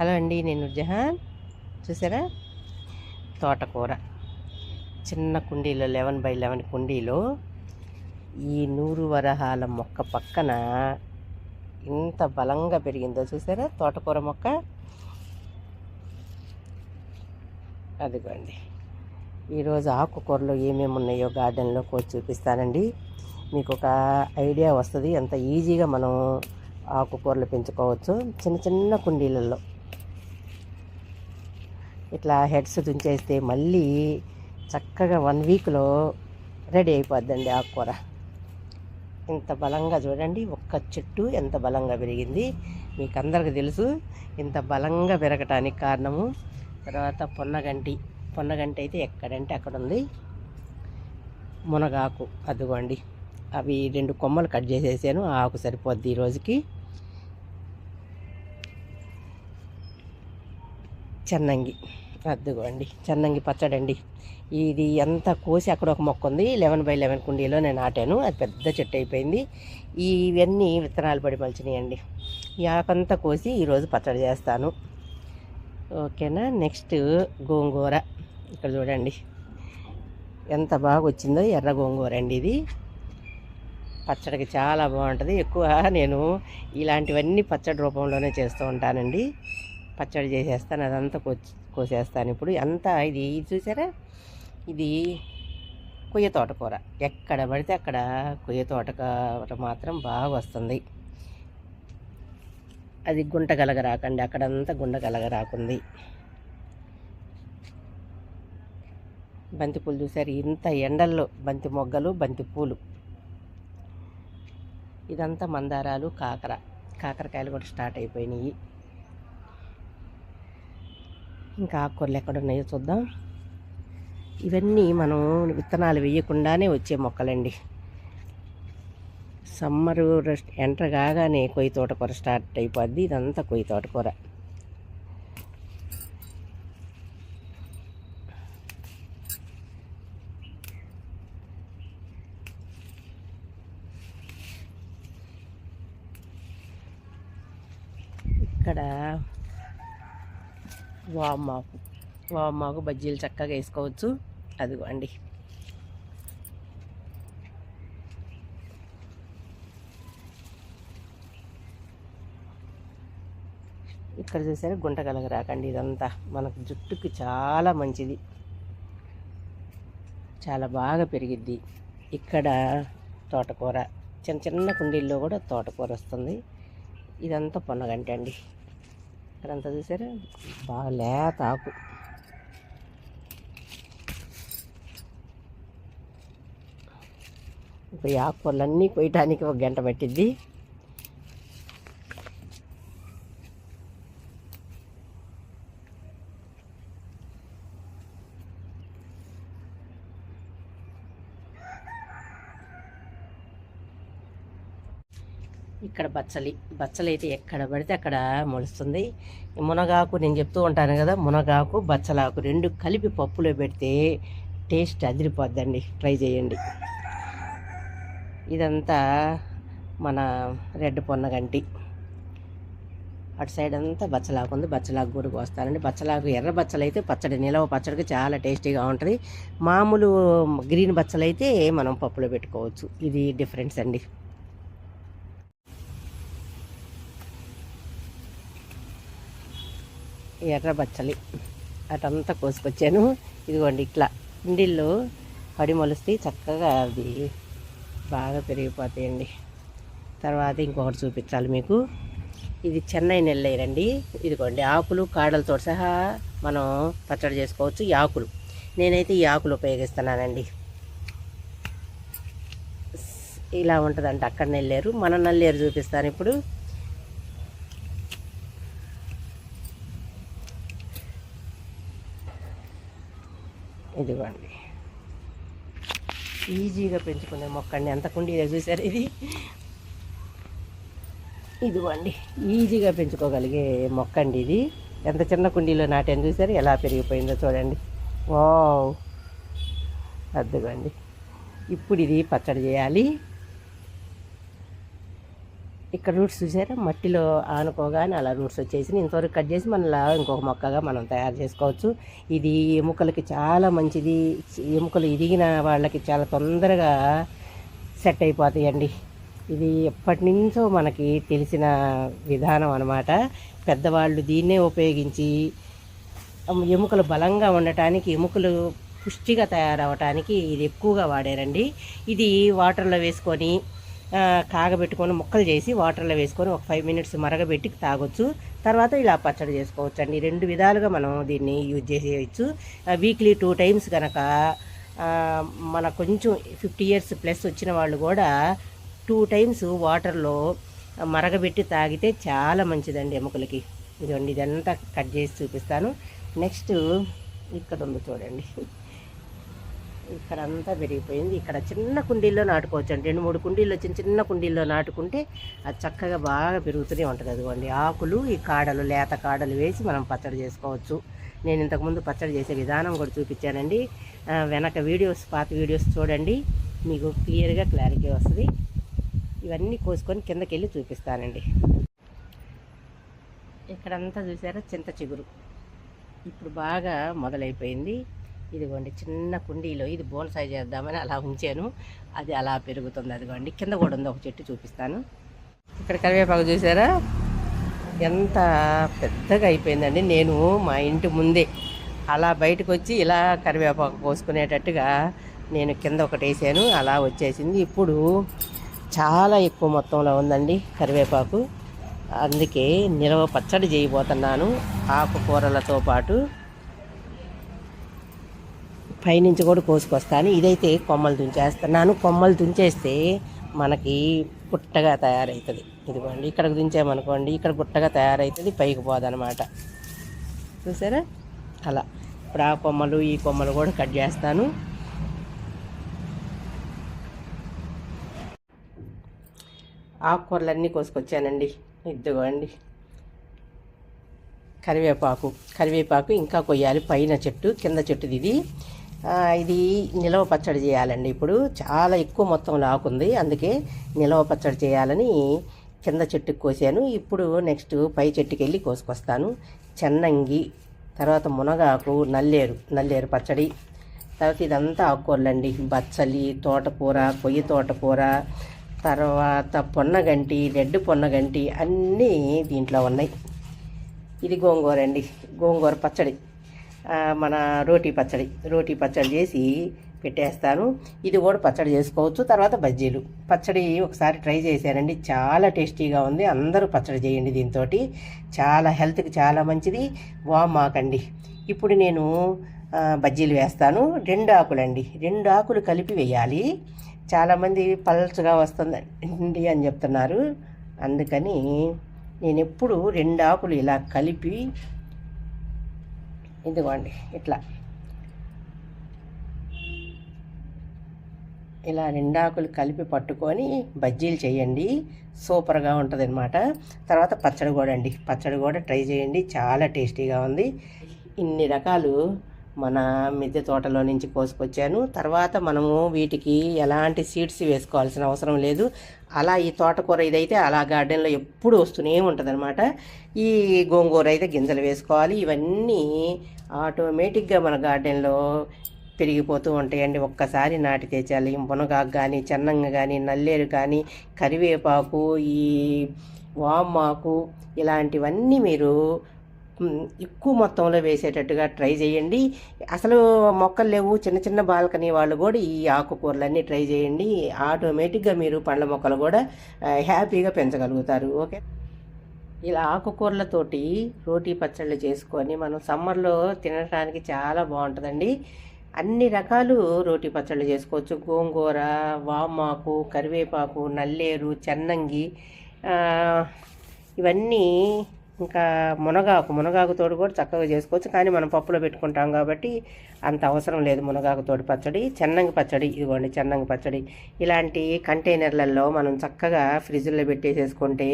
Hello అండి, నేను జహాన్. చూసారా, తోటకూర చిన్న కుండీలో 11x11 కుండీలో ఈ నూరు వరహాల మొక్క పక్కన ఎంత బలంగా పెరిగిందో చూసారా తోటకూర మొక్క. అదిగోండి, ఈరోజు ఆకుకూరలు ఏమేమి ఉన్నాయో గార్డెన్లో కోసి చూపిస్తానండి. మీకు ఒక ఐడియా వస్తుంది ఎంత ఈజీగా మనం ఆకుకూరలు పెంచుకోవచ్చు చిన్న చిన్న కుండీలలో. ఇట్లా హెడ్స్ తుంచేస్తే మళ్ళీ చక్కగా 1 వీక్లో రెడీ అయిపోద్దండి ఆకుకూర. ఇంత బలంగా చూడండి, ఒక్క చెట్టు ఎంత బలంగా పెరిగింది మీకు అందరికీ తెలుసు. ఇంత బలంగా పెరగటానికి కారణము తర్వాత పొన్నగంటి అయితే ఎక్కడంటే అక్కడ ఉంది. మునగాకు అదిగోండి, అవి 2 కొమ్మలు కట్ చేసేసాను, ఆకు సరిపోద్ది ఈ రోజుకి. చెన్నంగి అదిగోండి, చెన్నంగి పచ్చడండి. ఇది ఎంత కోసి అక్కడ ఒక మొక్క ఉంది 11x11 కుండీలో నేను నాటాను, అది పెద్ద చెట్టు అయిపోయింది. ఇవన్నీ విత్తనాలు పడి మలిచినాయండి. ఈ ఆకంతా కోసి ఈరోజు పచ్చడి చేస్తాను, ఓకేనా. నెక్స్ట్ గోంగూర, ఇక్కడ చూడండి ఎంత బాగా వచ్చిందో, ఎర్ర గోంగూర అండి ఇది. పచ్చడికి చాలా బాగుంటుంది. ఎక్కువ నేను ఇలాంటివన్నీ పచ్చడి రూపంలోనే చేస్తూ ఉంటానండి. పచ్చడి చేసేస్తాను, అదంతా కోసేస్తాను ఇప్పుడు అంతా. ఇది చూసారా, ఇది కొయ్య తోటకూర. ఎక్కడ పడితే అక్కడ కొయ్య తోటకూర మాత్రం బాగా వస్తుంది. అది గుంటగలగ రాకండి, అక్కడంతా గుంటగలగ రాకుంది. బంతి పూలు చూసారు, ఇంత ఎండల్లో బంతి మొగ్గలు, బంతి పూలు. ఇదంతా మందారాలు, కాకరకాయలు కూడా స్టార్ట్ అయిపోయినాయి. ఇంకా ఆకుకూరలు ఎక్కడున్నాయో చూద్దాం. ఇవన్నీ మనం విత్తనాలు వేయకుండానే వచ్చే మొక్కలండి. సమ్మరు ఎంటర్ కాగానే కొయ్య తోటకూర స్టార్ట్ అయిపోద్ది. ఇదంతా కొయ్య తోటకూర. ఇక్కడ వామాకు బజ్జీలు చక్కగా వేసుకోవచ్చు. అదిగోండి, ఇక్కడ చూసారా గుంటగలగ రాకండి. ఇదంతా మనకు జుట్టుకి చాలా మంచిది, చాలా బాగా పెరిగిద్ది. ఇక్కడ తోటకూర చిన్న చిన్న కుండీల్లో కూడా తోటకూర వస్తుంది. ఇదంతా పొన్నగంటి అండి. ఇక్కడంతా చూసారా బాగా లేత ఆకు. ఇప్పుడు ఈ ఆకుకూరలన్నీ కొయ్యటానికి 1 గంట పట్టిద్ది. ఇక్కడ బచ్చలి అయితే ఎక్కడ పడితే అక్కడ మొలుస్తుంది. మునగాకు నేను చెప్తూ ఉంటాను కదా, మునగాకు బచ్చలాకు 2 కలిపి పప్పులో పెడితే టేస్ట్ అదిరిపోద్దండి, ట్రై చేయండి. ఇదంతా మన రెడ్ పొన్నగంటి. అటు సైడ్ అంతా బచ్చలాకు ఉంది, బచ్చలాకు కూడా కోస్తానండి. బచ్చలాకు ఎర్ర బచ్చలు అయితే పచ్చడి, నిలవ పచ్చడికి చాలా టేస్టీగా ఉంటుంది. మామూలు గ్రీన్ బచ్చలు అయితే మనం పప్పులో పెట్టుకోవచ్చు. ఇది డిఫరెన్స్ అండి. ఎర్ర బచ్చలి అటంతా కోసుకొచ్చాను. ఇదిగోండి, ఇట్లా కుండీల్లో పడి మొలిస్తే చక్కగా అది బాగా పెరిగిపోతాయండి. తర్వాత ఇంకొకటి చూపించాలి మీకు. ఇది చెన్నై నెల్లేరండి. ఇదిగోండి, ఆకులు కాడలతో సహా మనం పచ్చడి చేసుకోవచ్చు. ఈ ఆకులు నేనైతే ఈ ఆకులు ఉపయోగిస్తున్నానండి. ఇలా ఉంటుందంట అక్కడ నెల్లేరు. మన నల్లేరు చూపిస్తాను ఇప్పుడు. ఇదిగోండి, ఈజీగా పెంచుకునే మొక్క అండి. ఎంత కుండీలో చూసారు ఇది. ఇదిగోండి, ఈజీగా పెంచుకోగలిగే మొక్క అండి ఇది. ఎంత చిన్న కుండీలో నాటాను చూసారు, ఎలా పెరిగిపోయిందో చూడండి. వావ్, అదిగోండి. ఇప్పుడు ఇది పచ్చడి చేయాలి. ఇక్కడ రూట్స్ చూసారా, మట్టిలో ఆనుకోగానే అలా రూట్స్ వచ్చేసి ఇంతవరకు కట్ చేసి మనలా ఇంకొక మొక్కగా మనం తయారు చేసుకోవచ్చు. ఇది ఎముకలకి చాలా మంచిది. ఎముకలు ఇరిగిన వాళ్ళకి చాలా తొందరగా సెట్ అయిపోతాయండి. ఇది ఎప్పటి నుంచో మనకి తెలిసిన విధానం అన్నమాట. పెద్దవాళ్ళు దీన్నే ఉపయోగించి ఎముకలు బలంగా ఉండటానికి, ఎముకలు పుష్టిగా తయారవటానికి ఇది ఎక్కువగా వాడారండి. ఇది వాటర్లో వేసుకొని కాగబెట్టుకొని ముక్కలు చేసి వాటర్లో వేసుకొని ఒక 5 మినిట్స్ మరగబెట్టి తాగొచ్చు. తర్వాత ఇలా పచ్చడి చేసుకోవచ్చు అండి. 2 విధాలుగా మనం దీన్ని యూజ్ చేసేయచ్చు. వీక్లీ 2 టైమ్స్ కనుక మన కొంచెం 50 ఇయర్స్ ప్లస్ వచ్చిన వాళ్ళు కూడా 2 టైమ్స్ వాటర్లో మరగబెట్టి తాగితే చాలా మంచిదండి ఎముకలకి. ఇదండి, ఇదంతా కట్ చేసి చూపిస్తాను. నెక్స్ట్ ఇక్కడ ఉంది చూడండి, ఇక్కడ అంతా పెరిగిపోయింది. ఇక్కడ చిన్న కుండీల్లో నాటుకోవచ్చు అండి. 2-3 కుండీల్లో చిన్న కుండీల్లో నాటుకుంటే అది చక్కగా బాగా పెరుగుతూనే ఉంటుంది. అదిగోండి ఆకులు, ఈ కాడలు, లేత కాడలు వేసి మనం పచ్చడి చేసుకోవచ్చు. నేను ఇంతకుముందు పచ్చడి చేసే విధానం కూడా చూపించానండి. వెనక వీడియోస్, పాత వీడియోస్ చూడండి, మీకు క్లియర్గా క్లారిటీ వస్తుంది. ఇవన్నీ కోసుకొని కిందకి వెళ్ళి చూపిస్తానండి. ఇక్కడంతా చూసారా, చింత చిగురు ఇప్పుడు బాగా మొదలైపోయింది. ఇదిగోండి చిన్న కుండీలో ఇది బోన్సాయి చేద్దామని అలా ఉంచాను. అది అలా పెరుగుతుంది. అదిగోండి కింద కూడా ఉంది ఒక చెట్టు, చూపిస్తాను. ఇక్కడ కరివేపాకు చూసారా ఎంత పెద్దగా అయిపోయిందండి. నేను మా ఇంటి ముందే అలా బయటకు వచ్చి ఇలా కరివేపాకు కోసుకునేటట్టుగా నేను కింద ఒకటి వేసాను, అలా వచ్చేసింది. ఇప్పుడు చాలా ఎక్కువ మొత్తంలో ఉందండి కరివేపాకు. అందుకే నిలవ పచ్చడి చేయబోతున్నాను. ఆకుకూరలతో పాటు పైనుంచి కూడా కోసుకొస్తాను. ఇదైతే కొమ్మలు తుంచేస్తున్నాను. కొమ్మలు తుంచేస్తే మనకి గుట్టగా తయారవుతుంది. ఇదిగోండి ఇక్కడికి తుంచామనుకోండి, ఇక్కడ గుట్టగా తయారవుతుంది, పైకి పోదనమాట. చూసారా అలా. ఇప్పుడు ఆ కొమ్మలు, ఈ కొమ్మలు కూడా కట్ చేస్తాను. ఆకుకూరలన్నీ కోసుకొచ్చానండి. ఇదిగోండి కరివేపాకు ఇంకా కొయ్యాలి. పైన చెట్టు, కింద చెట్టుది ఇది. ఇది నిలవ పచ్చడి చేయాలండి. ఇప్పుడు చాలా ఎక్కువ మొత్తంలో ఆకుంది, అందుకే నిలవ పచ్చడి చేయాలని కింద చెట్టుకు కోసాను. ఇప్పుడు నెక్స్ట్ పై చెట్టుకి వెళ్ళి కోసుకొస్తాను. చెన్నంగి, తర్వాత మునగాకు, నల్లేరు పచ్చడి. తర్వాత ఇదంతా ఆకుకూరలండి. బచ్చలి, తోటకూర, కొయ్యి తోటకూర, తర్వాత పొన్నగంటి, రెడ్ పొన్నగంటి అన్నీ దీంట్లో ఉన్నాయి. ఇది గోంగూర అండి, గోంగూర పచ్చడి, మన రోటీ పచ్చడి చేసి పెట్టేస్తాను. ఇది కూడా పచ్చడి చేసుకోవచ్చు. తర్వాత బజ్జీలు పచ్చడి ఒకసారి ట్రై చేశానండి, చాలా టేస్టీగా ఉంది. అందరూ పచ్చడి చేయండి, దీంతో చాలా హెల్త్కి చాలా మంచిది. వామాకండి. ఇప్పుడు నేను బజ్జీలు వేస్తాను. 2 ఆకులండి, 2 ఆకులు కలిపి వేయాలి. చాలామంది పల్చగా వస్తుందండి అని చెప్తున్నారు. అందుకని నేను ఎప్పుడు 2 ఆకులు ఇలా కలిపి, ఇదిగోండి ఇలా 2 ఆకులు కలిపి పట్టుకొని బజ్జీలు చేయండి, సూపర్గా ఉంటుంది అన్నమాట. తర్వాత పచ్చడి కూడా ట్రై చేయండి, చాలా టేస్టీగా ఉంది. ఇన్ని రకాలు మన మిద్దె తోటలో నుంచి కోసుకొచ్చాను. తర్వాత మనము వీటికి ఎలాంటి సీడ్స్ వేసుకోవాల్సిన అవసరం లేదు. అలా ఈ తోటకూర ఇదైతే అలా గార్డెన్లో ఎప్పుడు వస్తూనే ఉంటుంది అనమాట. ఈ గోంగూర అయితే గింజలు వేసుకోవాలి. ఇవన్నీ ఆటోమేటిక్గా మన గార్డెన్లో పెరిగిపోతూ ఉంటాయండి. ఒక్కసారి నాటితే చాలు. మునగాకు కానీ, చెన్నంగ కానీ, నల్లేరు కానీ, కరివేపాకు, ఈ వామాకు, ఇలాంటివన్నీ మీరు ఎక్కువ మొత్తంలో వేసేటట్టుగా ట్రై చేయండి. అసలు మొక్కలు లేవు, చిన్న బాల్కనీ వాళ్ళు కూడా ఈ ఆకుకూరలన్నీ ట్రై చేయండి. ఆటోమేటిక్గా మీరు పండ్ల మొక్కలు కూడా హ్యాపీగా పెంచగలుగుతారు. ఓకే, ఇలా ఆకుకూరలతోటి రోటీ పచ్చళ్ళు చేసుకొని మనం సమ్మర్లో తినడానికి చాలా బాగుంటుందండి. అన్ని రకాలు రోటీ పచ్చళ్ళు చేసుకోవచ్చు. గోంగూర, వామాకు, కరివేపాకు, నల్లేరు, చెన్నంగి, ఇవన్నీ. ఇంకా మునగాకుతోటి కూడా చక్కగా చేసుకోవచ్చు. కానీ మనం పప్పులో పెట్టుకుంటాం కాబట్టి అంత అవసరం లేదు మునగాకుతోటి పచ్చడి. చెన్నంగి పచ్చడి, ఇదిగోండి చెన్నంగి పచ్చడి. ఇలాంటి కంటైనర్లలో మనం చక్కగా ఫ్రిడ్జ్లో పెట్టేసేసుకుంటే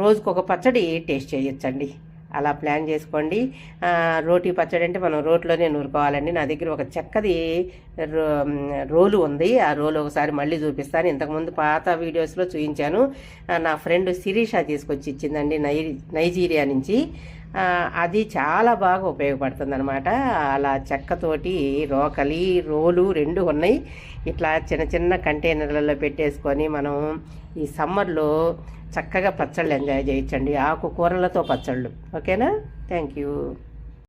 రోజుకొక పచ్చడి టేస్ట్ చేయొచ్చండి. అలా ప్లాన్ చేసుకోండి. రోటీ పచ్చడి అంటే మనం రోట్లోనే నూరుకోవాలండి. నా దగ్గర ఒక చెక్కది రోలు ఉంది. ఆ రోలు ఒకసారి మళ్ళీ చూపిస్తాను. ఇంతకుముందు పాత వీడియోస్లో చూపించాను. నా ఫ్రెండ్ శిరీష తీసుకొచ్చి ఇచ్చిందండి నైజీరియా నుంచి. అది చాలా బాగా ఉపయోగపడుతుంది అనమాట. అలా చెక్కతోటి రోకలి రోలు 2 ఉన్నాయి. ఇట్లా చిన్న చిన్న కంటైనర్లలో పెట్టేసుకొని మనం ఈ సమ్మర్లో చక్కగా పచ్చళ్ళు ఎంజాయ్ చేయొచ్చండి. ఆకుకూరలతో పచ్చళ్ళు. ఓకేనా? Thank you.